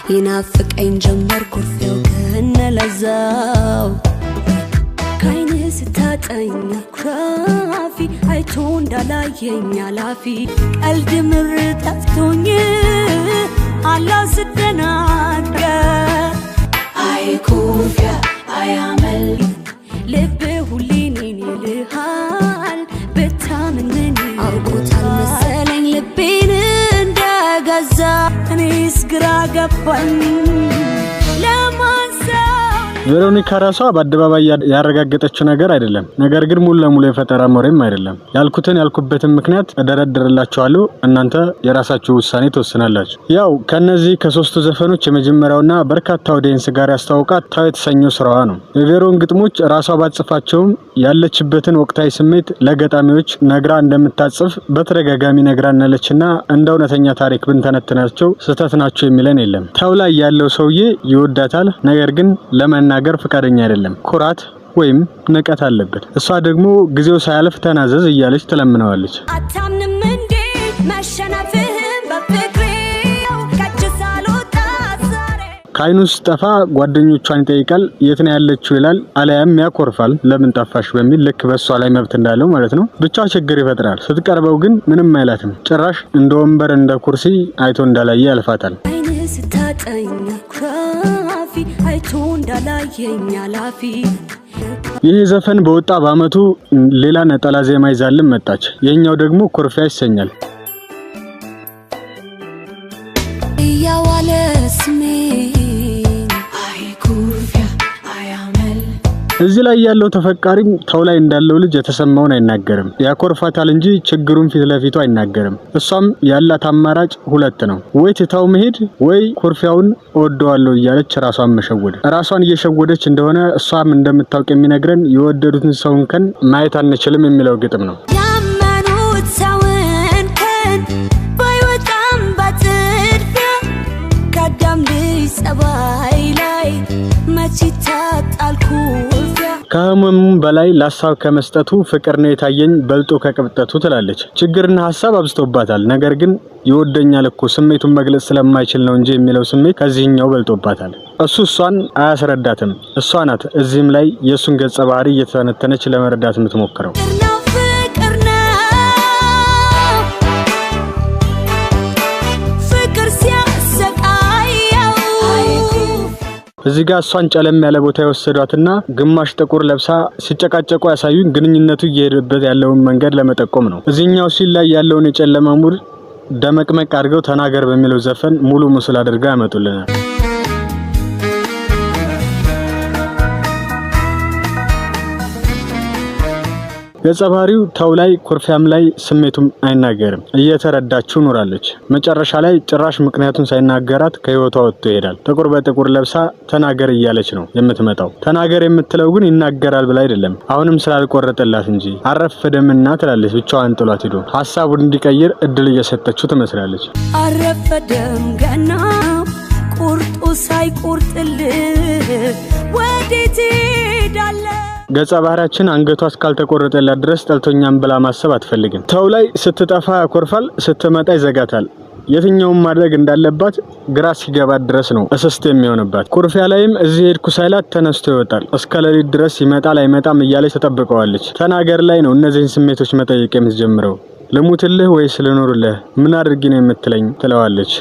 ينافقين جمر كرفيو كهن لزاو كاين ستاتين كرافي عيتون دالايين يالافي قلد مرت افتوني على سدناك اي كوفيا اي عمل لبه وليني لهال بتامنني أرقوت المسالين لبين اندقزا أنيس قراقبان لما ቬሮኒካ ራሷ በአደባባይ ያረጋገጠችው ነገር አይደለም ነገር ግን ሙሉ ለሙሉ የፈጠራ ወሬም አይደለም ያልኩበትን ምክንያት እደረድርላችኋለሁ እናንተ የራሳችሁ ውሳኔ ተወስናላችሁ ያው ከነዚህ ከሶስቱ ዘፈኖች የመጀመሪያውና በርካታ ኦዲየንስ ጋር ያስተዋወቃት ታው የተሰኘው ስራዋ ነው የቬሮን ግጥሞች ራሷ ባጽፋቸውም ያለችበትን ወቅታዊ ስሜት ለገጣሚዎች ነግራ እንደምታጽፍ በተረጋጋሚ ነግራናለችና እንደ እውነተኛ ታሪክ ብንተነትናቸው ስህተት ናቸው የሚለን የለም ታው ላይ ያለው ሰውዬ ይወዳታል ነገር ግን ለማናገር ፍቃደኛ አይደለም ኩራት ወይም ንቀት አለበት እሷ ደግሞ ጊዜው ሳያልፍ ተናዘዝ እያለች ተለምናዋለች አታምንም እንዴ መሸነፍህን በፍቅሬው ከጅሳሉት አዛሬ ካይኑስ ጠፋ ጓደኞቿን ይጠይቃል የት ነው ያለችው ይላል አለያም ያኮርፋል ለምን ጠፋሽ በሚል ልክ በሷ ላይ መብት እንዳለው ማለት ነው ብቻ ችግር ይፈጥራል ስትቀርበው ግን ምንም አይላትም ጭራሽ እንደ ወንበር እንደ ኩርሲ አይቶ እንዳላየ ያልፋታል አይቶን ዳላየኝ ያላፊ ይህ ዘፈን በወጣ በአመቱ ሌላ ነጠላ ዜማ ይዛልን መጣች የኛው ደግሞ ኩርፊያ ይሰኛል ያዋለ ስሜን አይ ኩርፊያ አያመል እዚህ ላይ ያለው ተፈቃሪም ታው ላይ እንዳለው ልጅ የተሰማውን አይናገርም ያኮርፋታል እንጂ ችግሩን ፊት ለፊቱ አይናገርም እሷም ያላት አማራጭ ሁለት ነው ወይ ትታው መሄድ ወይ ኩርፊያውን ወደዋለው እያለች ራሷን መሸወድ ራሷን እየሸወደች እንደሆነ እሷም እንደምታውቅ የሚነግረን የወደዱትን ሰውን ከን ማየት አንችልም የሚለው ግጥም ነው ያመኑት ሰውን ከን ባይወጣም ባትርፊያ ከዳም ሊጸባይ ላይ መቺታ ጣልኩ ከህመሙ በላይ ላሳብ ከመስጠቱ ፍቅር ነው የታየኝ በልጦ ከቅብጠቱ ትላለች ችግርና ሐሳብ አብዝቶባታል ነገር ግን ይወደኛል እኮ ስሜቱን መግለጽ ስለማይችል ነው እንጂ የሚለው ስሜት ከዚህኛው በልጦባታል እሷን አያስረዳትም እሷ ናት እዚህም ላይ የሱን ገጸ ባህሪ እየተነተነች ለመረዳት የምትሞክረው እዚህ ጋር እሷን ጨለም ያለ ቦታ የወሰዷትና ግማሽ ጥቁር ለብሳ ሲጨቃጨቁ ያሳዩን ግንኙነቱ እየሄደበት ያለውን መንገድ ለመጠቆም ነው እዚህኛው ሲል ላይ ያለውን የጨለማ ሙድ ደመቅመቅ አድርገው ተናገር በሚለው ዘፈን ሙሉ ምስል አድርገው ያመጡልናል ገጸባሪው ታው ላይ ኩርፊያም ላይ ስሜቱም አይናገርም እየተረዳችው ኖራለች መጨረሻ ላይ ጭራሽ ምክንያቱን ሳይናገራት ከህይወቷ ወጥቶ ይሄዳል ጥቁር በጥቁር ለብሳ ተናገር እያለች ነው የምትመጣው ተናገር የምትለው ግን ይናገራል ብላ አይደለም አሁንም ስላልቆረጠላት እንጂ አረፈደምና ትላለች ብቻዋን ጥሏት ሄዶ ሐሳቡን እንዲቀይር እድል እየሰጠችው ትመስላለች አረፈደም ገና ቁርጡ ሳይቆርጥልህ ወዴት ሄዳለ ገጸ ባህሪያችን አንገቷ እስካልተቆረጠላት ድረስ ጠልቶኛም ብላ ማሰብ አትፈልግም ታው ላይ ስትጠፋ ያኮርፋል ስትመጣ ይዘጋታል የትኛውም ማድረግ እንዳለባት ግራ ሲገባት ድረስ ነው እስስት የሚሆንባት ኩርፊያ ላይም እዚህ ሄድኩ ሳይላት ተነስቶ ይወጣል እስከለሊት ድረስ ይመጣል አይመጣም እያለች ተጠብቀዋለች ተናገር ላይ ነው እነዚህን ስሜቶች መጠየቅ የምትጀምረው ልሙትልህ ወይስ ልኖርልህ ምን አድርጊ ነው የምትለኝ ትለዋለች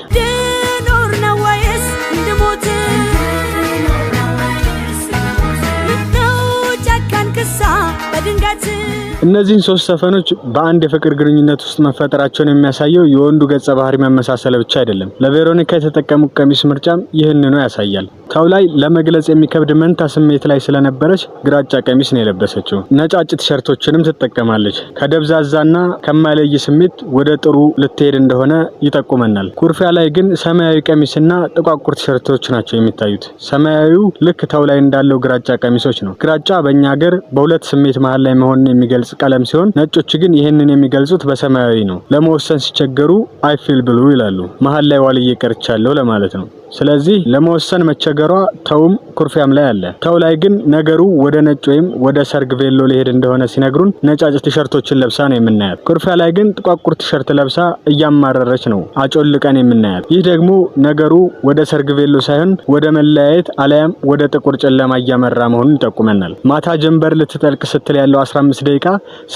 እነዚህን ሶስት ዘፈኖች በአንድ የፍቅር ግንኙነት ውስጥ መፈጠራቸውን የሚያሳየው የወንዱ ገጸ ባህሪ መመሳሰል ብቻ አይደለም ለቬሮኒካ የተጠቀሙት ቀሚስ ምርጫም ይህንኑ ያሳያል ታው ላይ ለመግለጽ የሚከብድ መንታ ስሜት ላይ ስለነበረች ግራጫ ቀሚስ ነው የለበሰችው ነጫጭ ቲሸርቶችንም ትጠቀማለች ከደብዛዛና ከማይለይ ስሜት ወደ ጥሩ ልትሄድ እንደሆነ ይጠቁመናል ኩርፊያ ላይ ግን ሰማያዊ ቀሚስና ጥቋቁር ቲሸርቶች ናቸው የሚታዩት ሰማያዊው ልክ ታው ላይ እንዳለው ግራጫ ቀሚሶች ነው ግራጫ በእኛ ሀገር በሁለት ስሜት መሃል ላይ መሆንን የሚገልጽ ቀለም ሲሆን ነጮች ግን ይሄንን የሚገልጹት በሰማያዊ ነው ለመወሰን ሲቸገሩ አይ ፊል ብሉ ይላሉ መሃል ላይ ዋልዬ ቀርቻለሁ ለማለት ነው ስለዚህ ለመወሰን መቸገሯ ተውም ኩርፊያም ላይ አለ። ተው ላይ ግን ነገሩ ወደ ነጭ ወይም ወደ ሰርግ ቬሎ ሊሄድ እንደሆነ ሲነግሩን ነጫጭ ቲሸርቶችን ለብሳ ነው የምናያት። ኩርፊያ ላይ ግን ጥቋቁር ቲሸርት ለብሳ እያማረረች ነው አጮልቀን የምናያት። ይህ ደግሞ ነገሩ ወደ ሰርግ ቬሎ ሳይሆን ወደ መለያየት አለያም ወደ ጥቁር ጨለማ እያመራ መሆኑን ይጠቁመናል። ማታ ጀንበር ልትጠልቅ ስትል ያለው 15 ደቂቃ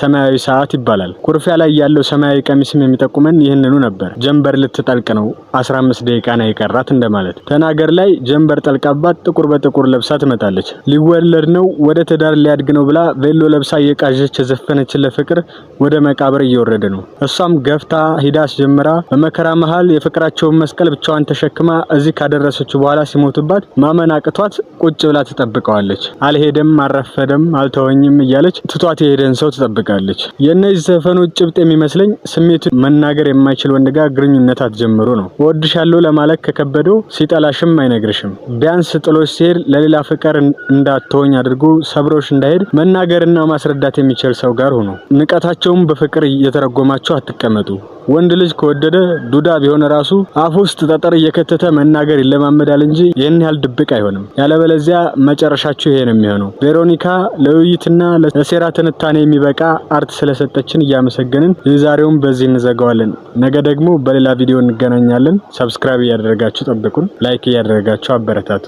ሰማያዊ ሰዓት ይባላል። ኩርፊያ ላይ ያለው ሰማያዊ ቀሚስም የሚጠቁመን ይህንኑ ነበር። ጀንበር ልትጠልቅ ነው 15 ደቂቃ ነው የቀራት እንደማለት። ተናገር ላይ ጀንበር ጠልቃባት ጥቁር በጥቁር ለብሳ ትመጣለች። ሊወለድ ነው ወደ ትዳር ሊያድግ ነው ብላ ቬሎ ለብሳ እየቃዠች የዘፈነች ለፍቅር ወደ መቃብር እየወረደ ነው። እሷም ገፍታ ሂዳ አስጀምራ በመከራ መሃል የፍቅራቸውን መስቀል ብቻዋን ተሸክማ እዚህ ካደረሰች በኋላ ሲሞቱባት ማመን አቅቷት ቁጭ ብላ ትጠብቀዋለች። አልሄደም፣ አልረፈደም፣ አልተወኝም እያለች ትቷት የሄደን ሰው ትጠብቃለች። የነዚህ ዘፈኖች ጭብጥ የሚመስለኝ ስሜቱን መናገር የማይችል ወንድ ጋር ግንኙነት አትጀምሩ ነው። ወድሻለሁ ለማለት ከከበደው ሲጠላሽም አይነግርሽም። ቢያንስ ጥሎሽ ሲሄድ ለሌላ ፍቅር እንዳትሆኝ አድርጎ ሰብሮሽ እንዳይሄድ መናገርና ማስረዳት የሚችል ሰው ጋር ሆኖ ንቀታቸውን በፍቅር እየተረጎማቸው አትቀመጡ። ወንድ ልጅ ከወደደ ዱዳ ቢሆን ራሱ አፍ ውስጥ ጠጠር እየከተተ መናገር ይለማመዳል እንጂ ይህን ያህል ድብቅ አይሆንም። ያለበለዚያ መጨረሻችሁ ይሄ ነው የሚሆነው። ቬሮኒካ ለውይይትና ለሴራ ትንታኔ የሚበቃ አርት ስለሰጠችን እያመሰገንን የዛሬውን በዚህ እንዘጋዋለን። ነገ ደግሞ በሌላ ቪዲዮ እንገናኛለን። ሰብስክራይብ ያደረጋችሁ ጠብቁን፣ ላይክ ያደረጋችሁ አበረታቱ።